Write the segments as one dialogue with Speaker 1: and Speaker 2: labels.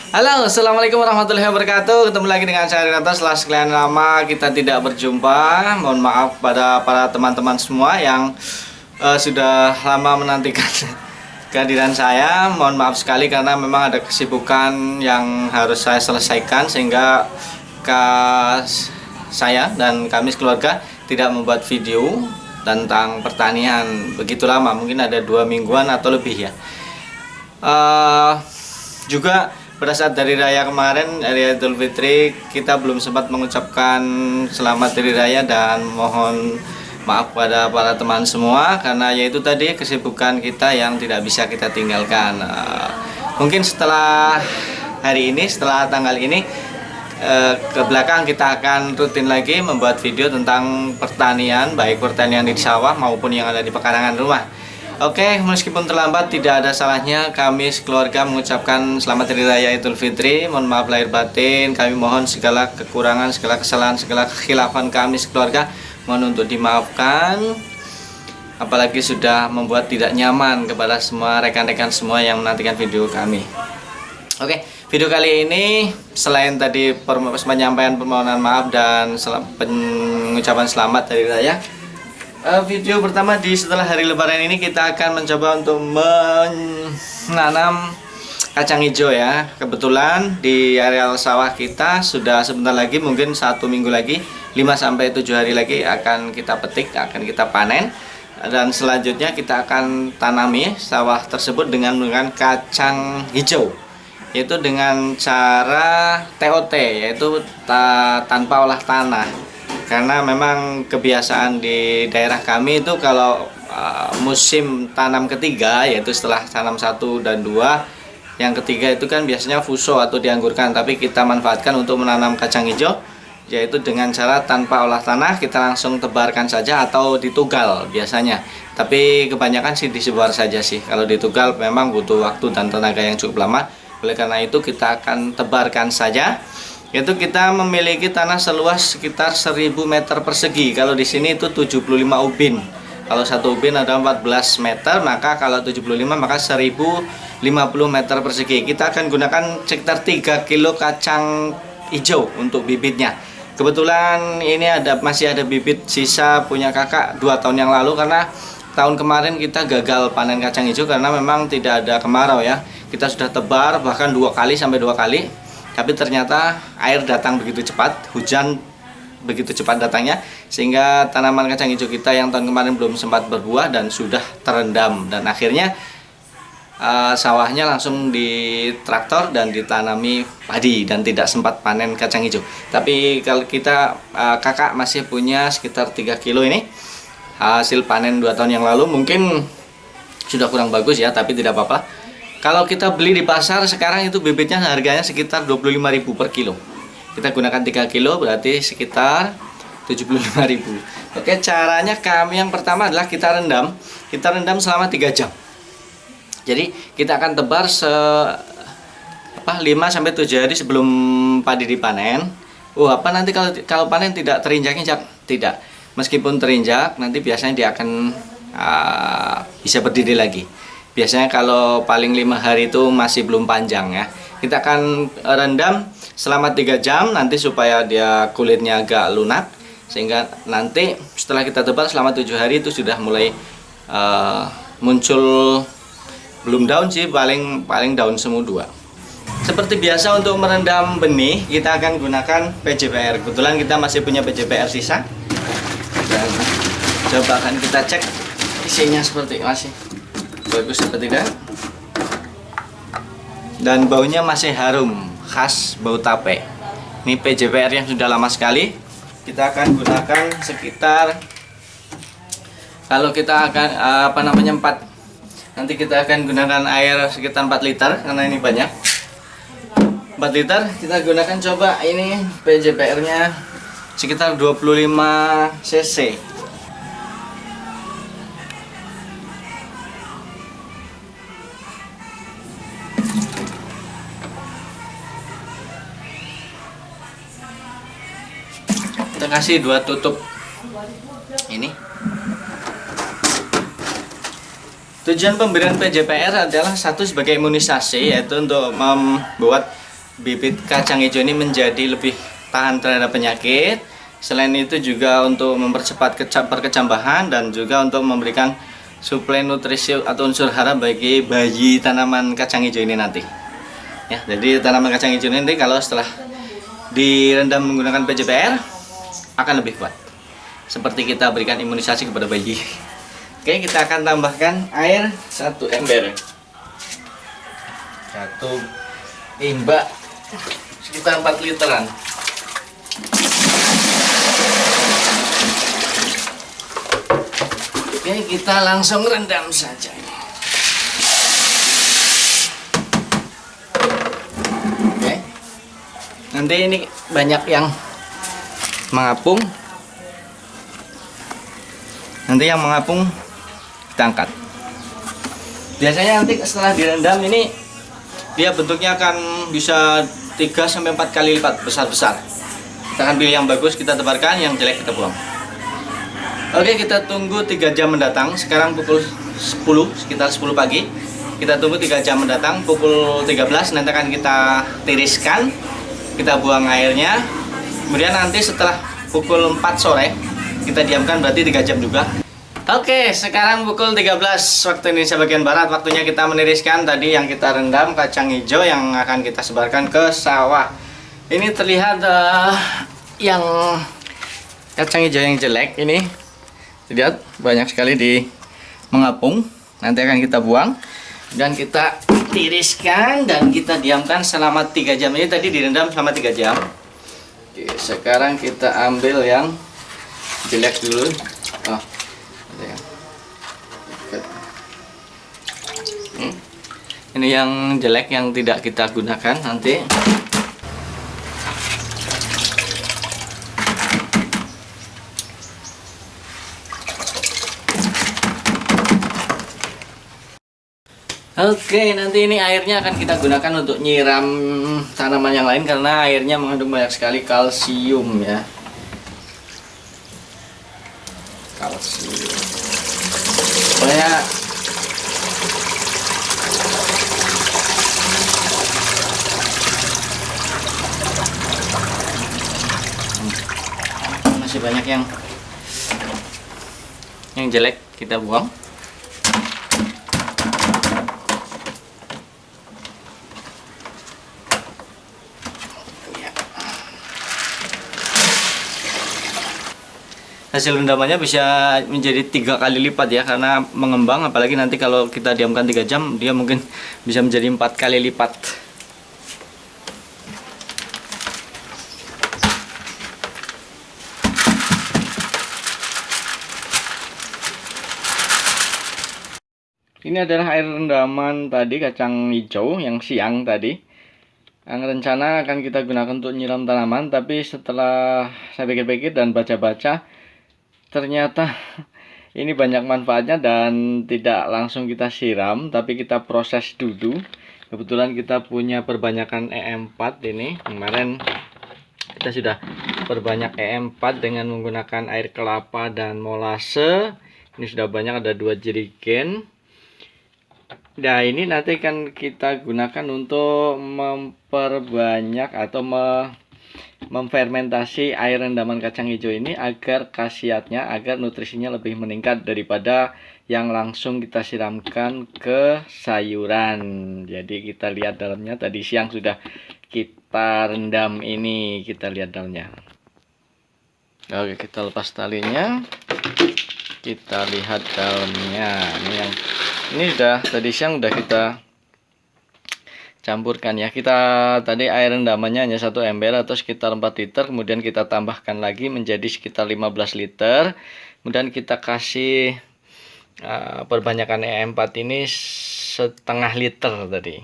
Speaker 1: Halo, assalamualaikum warahmatullahi wabarakatuh. Ketemu lagi dengan saya Renata. Setelah sekian lama kita tidak berjumpa. Mohon maaf pada para teman-teman semua yang sudah lama menantikan kehadiran saya. Mohon maaf sekali karena memang ada kesibukan yang harus saya selesaikan sehingga saya dan kami sekeluarga tidak membuat video tentang pertanian begitu lama. Mungkin ada 2 mingguan atau lebih ya. Juga pada saat dari raya kemarin, hari Idul Fitri, kita belum sempat mengucapkan selamat hari raya dan mohon maaf pada para teman semua karena yaitu tadi kesibukan kita yang tidak bisa kita tinggalkan. Mungkin setelah hari ini, setelah tanggal ini ke belakang kita akan rutin lagi membuat video tentang pertanian, baik pertanian di sawah maupun yang ada di pekarangan rumah. Oke, meskipun terlambat tidak ada salahnya kami sekeluarga mengucapkan selamat hari raya Idul Fitri. Mohon maaf lahir batin, kami mohon segala kekurangan, segala kesalahan, segala kekhilafan kami sekeluarga mohon untuk dimaafkan. Apalagi sudah membuat tidak nyaman kepada semua rekan-rekan semua yang menantikan video kami. Oke, video kali ini selain tadi penyampaian permohonan maaf dan pengucapan selamat hari raya, video pertama setelah hari lebaran ini kita akan mencoba untuk menanam kacang hijau ya. Kebetulan di areal sawah kita sudah sebentar lagi, mungkin 1 minggu lagi, 5-7 hari lagi akan kita petik, akan kita panen. Dan selanjutnya kita akan tanami sawah tersebut dengan menggunakan kacang hijau, yaitu dengan cara TOT, yaitu tanpa olah tanah. Karena memang kebiasaan di daerah kami itu kalau musim tanam ketiga, yaitu setelah tanam 1 dan 2, yang ketiga itu kan biasanya fuso atau dianggurkan, tapi kita manfaatkan untuk menanam kacang hijau, yaitu dengan cara tanpa olah tanah, kita langsung tebarkan saja atau ditugal biasanya. Tapi kebanyakan sih disebar saja sih. Kalau ditugal memang butuh waktu dan tenaga yang cukup lama. Oleh karena itu kita akan tebarkan saja. Yaitu kita memiliki tanah seluas sekitar 1000 meter persegi. Kalau di sini itu 75 ubin. Kalau 1 ubin ada 14 meter, maka kalau 75 maka 1050 meter persegi. Kita akan gunakan sekitar 3 kilo kacang hijau untuk bibitnya. Kebetulan ini masih ada bibit sisa punya kakak 2 tahun yang lalu, karena tahun kemarin kita gagal panen kacang hijau karena memang tidak ada kemarau ya. Kita sudah tebar bahkan 2 kali sampai 2 kali. Tapi ternyata air datang begitu cepat, hujan begitu cepat datangnya, sehingga tanaman kacang hijau kita yang tahun kemarin belum sempat berbuah dan sudah terendam. Dan akhirnya sawahnya langsung ditraktor dan ditanami padi dan tidak sempat panen kacang hijau. Tapi kalau kita kakak masih punya sekitar 3 kilo ini, hasil panen 2 tahun yang lalu, mungkin sudah kurang bagus ya, tapi tidak apa-apa. Kalau kita beli di pasar sekarang itu bibitnya harganya sekitar 25.000 per kilo. Kita gunakan 3 kilo berarti sekitar 75.000. Oke, caranya kami yang pertama adalah kita rendam. Kita rendam selama 3 jam. Jadi kita akan tebar 5-7 hari sebelum padi dipanen. Nanti kalau panen tidak terinjak-injak? Tidak. Meskipun terinjak, nanti biasanya dia akan bisa berdiri lagi. Biasanya kalau paling 5 hari itu masih belum panjang ya. Kita akan rendam selama 3 jam nanti supaya dia kulitnya agak lunak, sehingga nanti setelah kita tebar selama 7 hari itu sudah mulai muncul, belum daun sih, paling daun semu 2. Seperti biasa untuk merendam benih kita akan gunakan PJPR. Kebetulan kita masih punya PJPR sisa. Dan coba akan kita cek isinya seperti masih bagus apa tidak. Dan baunya masih harum, khas bau tape. Ini PJPR yang sudah lama sekali. Kita akan gunakan sekitar, kalau kita akan 4, nanti kita akan gunakan air sekitar 4 liter karena ini banyak. 4 liter kita gunakan, coba ini PJPR nya sekitar 25 cc. Kita kasih 2 tutup ini. Tujuan pemberian PJPR adalah satu sebagai imunisasi, yaitu untuk membuat bibit kacang hijau ini menjadi lebih tahan terhadap penyakit. Selain itu juga untuk mempercepat perkecambahan dan juga untuk memberikan suplai nutrisi atau unsur hara bagi bayi tanaman kacang hijau ini nanti. Ya, jadi tanaman kacang hijau ini nanti kalau setelah direndam menggunakan PJPR akan lebih kuat. Seperti kita berikan imunisasi kepada bayi. Oke, kita akan tambahkan air 1 ember. 1 timba sekitar 4 literan. Oke, kita langsung rendam saja. Oke. Nanti ini banyak yang mengapung. Nanti yang mengapung kita angkat. Biasanya nanti setelah direndam ini dia bentuknya akan bisa 3-4 kali lipat besar-besar. Kita akan pilih yang bagus, kita tebarkan, yang jelek kita buang. Oke, kita tunggu 3 jam mendatang. Sekarang pukul 10, sekitar 10 pagi. Kita tunggu 3 jam mendatang, pukul 13 nanti akan kita tiriskan. Kita buang airnya. Kemudian nanti setelah pukul 4 sore, kita diamkan, berarti 3 jam juga. Oke, sekarang pukul 13 waktu Indonesia bagian Barat. Waktunya kita meniriskan tadi yang kita rendam kacang hijau yang akan kita sebarkan ke sawah. Ini terlihat yang kacang hijau yang jelek ini. Lihat banyak sekali di mengapung. Nanti akan kita buang dan kita tiriskan dan kita diamkan selama 3 jam. Ini tadi direndam selama 3 jam. Oke, sekarang kita ambil yang jelek dulu. Oh, ini yang jelek yang tidak kita gunakan nanti. Oke, nanti ini airnya akan kita gunakan untuk nyiram tanaman yang lain karena airnya mengandung banyak sekali kalsium ya. Kalsium. Pokoknya masih banyak yang jelek kita buang. Hasil rendamannya bisa menjadi 3 kali lipat ya karena mengembang, apalagi nanti kalau kita diamkan 3 jam dia mungkin bisa menjadi 4 kali lipat. Ini adalah air rendaman tadi kacang hijau yang siang tadi. Yang rencana akan kita gunakan untuk nyiram tanaman, tapi setelah saya pikir-pikir dan baca-baca, ternyata ini banyak manfaatnya dan tidak langsung kita siram, tapi kita proses dulu. Kebetulan kita punya perbanyakan EM4 ini. Kemarin kita sudah perbanyak EM4 dengan menggunakan air kelapa dan molase. Ini sudah banyak, ada 2 jerigen. Nah, ini nanti akan kita gunakan untuk memperbanyak atau memfermentasi air rendaman kacang hijau ini agar khasiatnya, agar nutrisinya lebih meningkat daripada yang langsung kita siramkan ke sayuran. Jadi kita lihat dalamnya, tadi siang sudah kita rendam ini, kita lihat dalamnya. Oke, kita lepas talinya, kita lihat dalamnya. Ini sudah tadi siang udah kita campurkan ya. Kita tadi air rendamannya hanya 1 ember atau sekitar 4 liter, kemudian kita tambahkan lagi menjadi sekitar 15 liter. Kemudian kita kasih perbanyakan EM4 ini setengah liter tadi.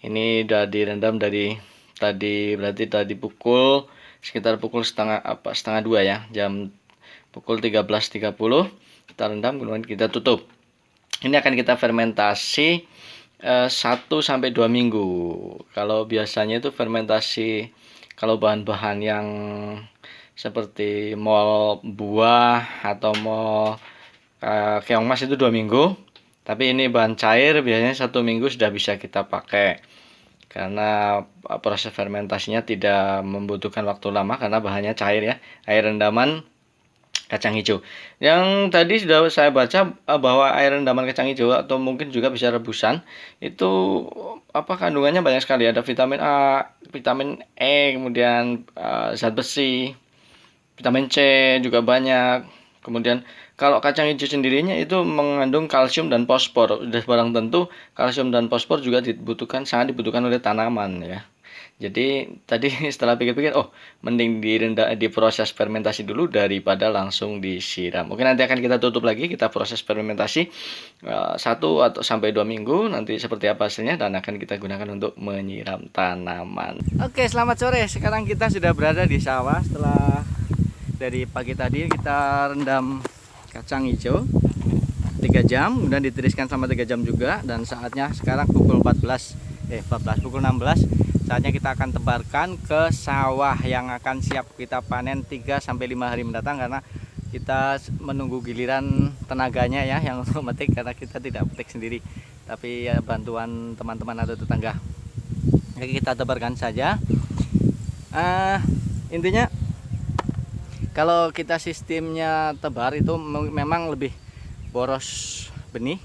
Speaker 1: Ini udah direndam dari tadi, berarti tadi sekitar pukul setengah 2 ya, jam pukul 13.30 kita rendam, kemudian kita tutup. Ini akan kita fermentasi 1-2 minggu. Kalau biasanya itu fermentasi, kalau bahan-bahan yang seperti mol buah atau mol keong mas itu 2 minggu. Tapi ini bahan cair biasanya 1 minggu sudah bisa kita pakai. karena proses fermentasinya tidak membutuhkan waktu lama karena bahannya cair ya, air rendaman kacang hijau. Yang tadi sudah saya baca bahwa air rendaman kacang hijau atau mungkin juga bisa rebusan itu kandungannya banyak sekali, ada vitamin A, vitamin E, kemudian zat besi, vitamin C juga banyak. Kemudian kalau kacang hijau sendirinya itu mengandung kalsium dan fosfor. Sudah barang tentu kalsium dan fosfor juga sangat dibutuhkan oleh tanaman ya. Jadi tadi setelah pikir-pikir, oh mending diproses fermentasi dulu daripada langsung disiram. Mungkin nanti akan kita tutup lagi, kita proses fermentasi 1 atau sampai 2 minggu. Nanti seperti apa hasilnya dan akan kita gunakan untuk menyiram tanaman. Oke, selamat sore. Sekarang kita sudah berada di sawah. Setelah dari pagi tadi kita rendam kacang hijau 3 jam, kemudian ditiriskan sama 3 jam juga, dan saatnya sekarang pukul pukul 16. Saatnya kita akan tebarkan ke sawah yang akan siap kita panen 3-5 hari mendatang, karena kita menunggu giliran tenaganya ya yang untuk metik, karena kita tidak petik sendiri tapi ya bantuan teman-teman atau tetangga. Jadi kita tebarkan saja. Intinya kalau kita sistemnya tebar itu memang lebih boros benih.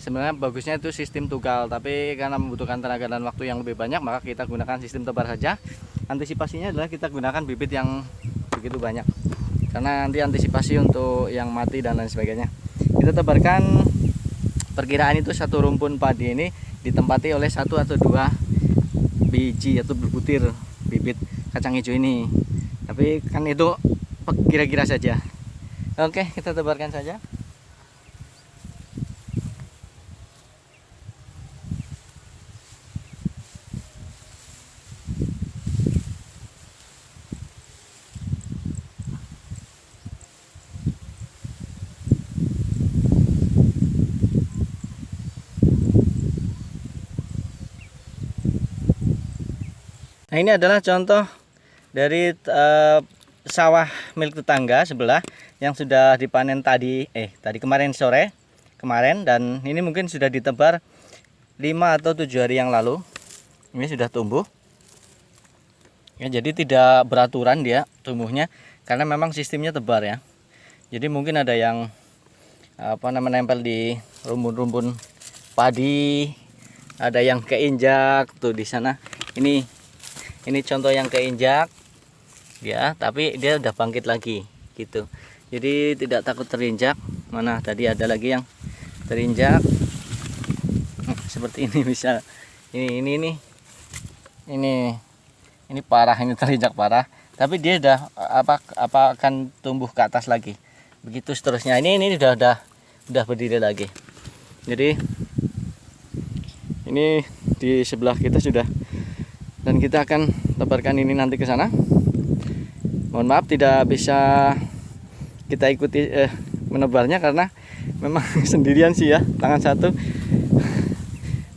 Speaker 1: Sebenarnya bagusnya itu sistem tunggal, tapi karena membutuhkan tenaga dan waktu yang lebih banyak, maka kita gunakan sistem tebar saja. Antisipasinya adalah kita gunakan bibit yang begitu banyak, karena nanti antisipasi untuk yang mati dan lain sebagainya. Kita tebarkan, perkiraan itu satu rumpun padi ini ditempati oleh 1 atau 2 biji atau butir bibit kacang hijau ini. Tapi kan itu kira-kira saja. Oke, kita tebarkan saja. Nah, ini adalah contoh dari sawah milik tetangga sebelah yang sudah dipanen kemarin sore dan ini mungkin sudah ditebar 5 atau 7 hari yang lalu. Ini sudah tumbuh ya, jadi tidak beraturan dia tumbuhnya karena memang sistemnya tebar ya. Jadi mungkin ada yang menempel di rumpun-rumpun padi, ada yang keinjak tuh di sana. Ini contoh yang keinjak ya, tapi dia udah bangkit lagi gitu. Jadi tidak takut terinjak. Mana tadi ada lagi yang terinjak seperti ini, bisa ini parah, ini terinjak parah, tapi dia udah akan tumbuh ke atas lagi, begitu seterusnya. Ini udah berdiri lagi. Jadi ini di sebelah kita sudah, dan kita akan tebarkan ini nanti ke sana. Mohon maaf tidak bisa kita ikuti menebarnya karena memang sendirian sih ya, tangan satu.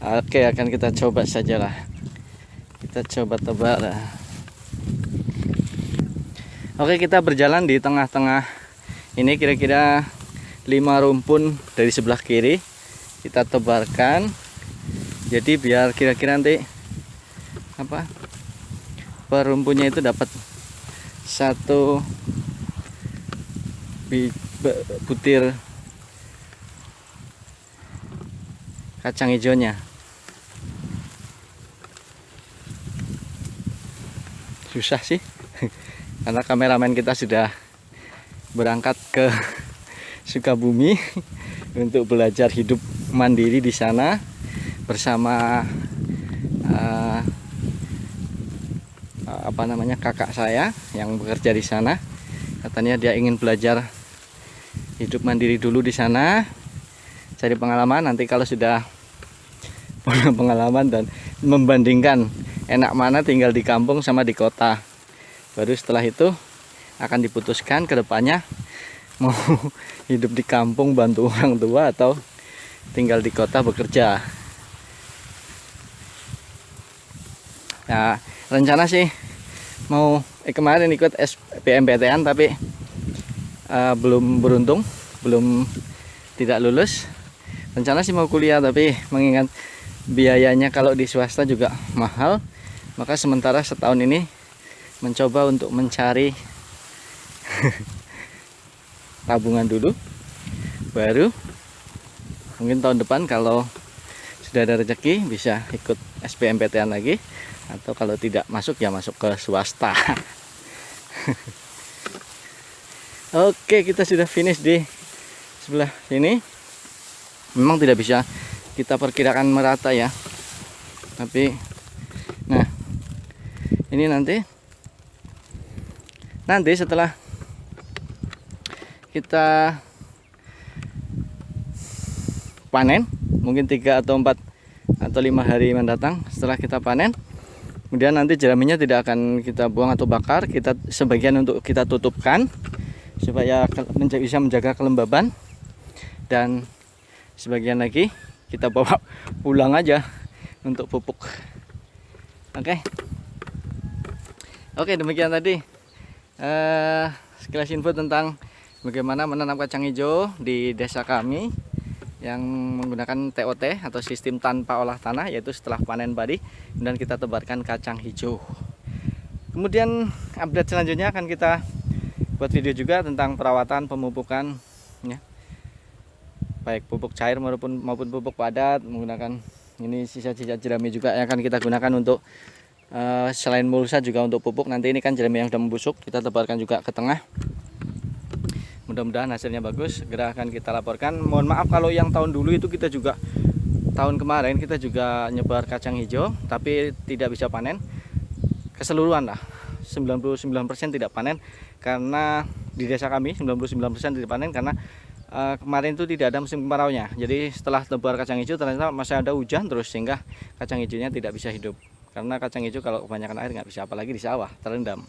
Speaker 1: Oke, akan kita coba sajalah. Kita coba tebar. Oke, kita berjalan di tengah-tengah ini, kira-kira 5 rumpun dari sebelah kiri kita tebarkan. Jadi biar kira-kira nanti per rumpunnya itu dapat 1 butir kacang hijaunya. Susah sih karena kameramen kita sudah berangkat ke Sukabumi untuk belajar hidup mandiri di sana bersama kakak saya yang bekerja di sana. Katanya dia ingin belajar hidup mandiri dulu di sana, cari pengalaman. Nanti kalau sudah punya pengalaman dan membandingkan enak mana tinggal di kampung sama di kota, baru setelah itu akan diputuskan ke depannya mau hidup di kampung bantu orang tua atau tinggal di kota bekerja. Nah, rencana sih mau kemarin ikut SBMPTN tapi belum beruntung, tidak lulus. Rencana sih mau kuliah, tapi mengingat
Speaker 2: biayanya kalau di swasta juga mahal. Maka sementara setahun ini mencoba untuk mencari tabungan dulu, baru mungkin tahun depan kalau sudah ada rezeki bisa ikut SBMPTN lagi, atau kalau tidak masuk ya masuk ke swasta. Oke, kita sudah finish di sebelah sini. Memang tidak bisa kita perkirakan merata ya, tapi nah ini nanti setelah kita panen, mungkin 3 atau 4 atau 5 hari mendatang setelah kita panen, kemudian nanti jeraminya tidak akan kita buang atau bakar, kita sebagian untuk kita tutupkan supaya bisa menjaga kelembaban, dan sebagian lagi kita bawa pulang aja untuk pupuk. Oke, demikian tadi sekilas info tentang bagaimana menanam kacang hijau di desa kami yang menggunakan TOT atau sistem tanpa olah tanah, yaitu setelah panen padi dan kita tebarkan kacang hijau. Kemudian update selanjutnya akan kita buat video juga tentang perawatan pemupukan ya, baik pupuk cair maupun pupuk padat, menggunakan ini sisa-sisa jerami juga yang akan kita gunakan untuk selain mulsa juga untuk pupuk. Nanti ini kan jerami yang sudah membusuk, kita tebarkan juga ke tengah. Mudah-mudahan hasilnya bagus, segera akan kita laporkan. Mohon maaf kalau yang tahun dulu itu kita juga, tahun kemarin kita juga nyebar kacang hijau tapi tidak bisa panen keseluruhan lah, 99% tidak panen, karena di desa kami 99% tidak panen karena kemarin itu tidak ada musim kemaraunya. Jadi setelah tebar kacang hijau ternyata masih ada hujan terus, sehingga kacang hijaunya tidak bisa hidup, karena kacang hijau kalau kebanyakan air nggak bisa, apalagi di sawah terendam.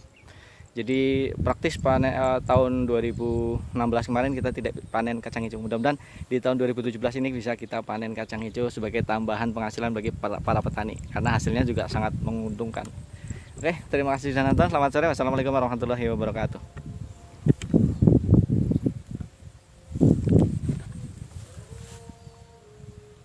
Speaker 2: Jadi praktis panen tahun 2016 kemarin kita tidak panen kacang hijau. Mudah-mudahan di tahun 2017 ini bisa kita panen kacang hijau sebagai tambahan penghasilan bagi para petani, karena hasilnya juga sangat menguntungkan. Oke, terima kasih sudah nonton. Selamat sore. Wassalamualaikum warahmatullahi wabarakatuh.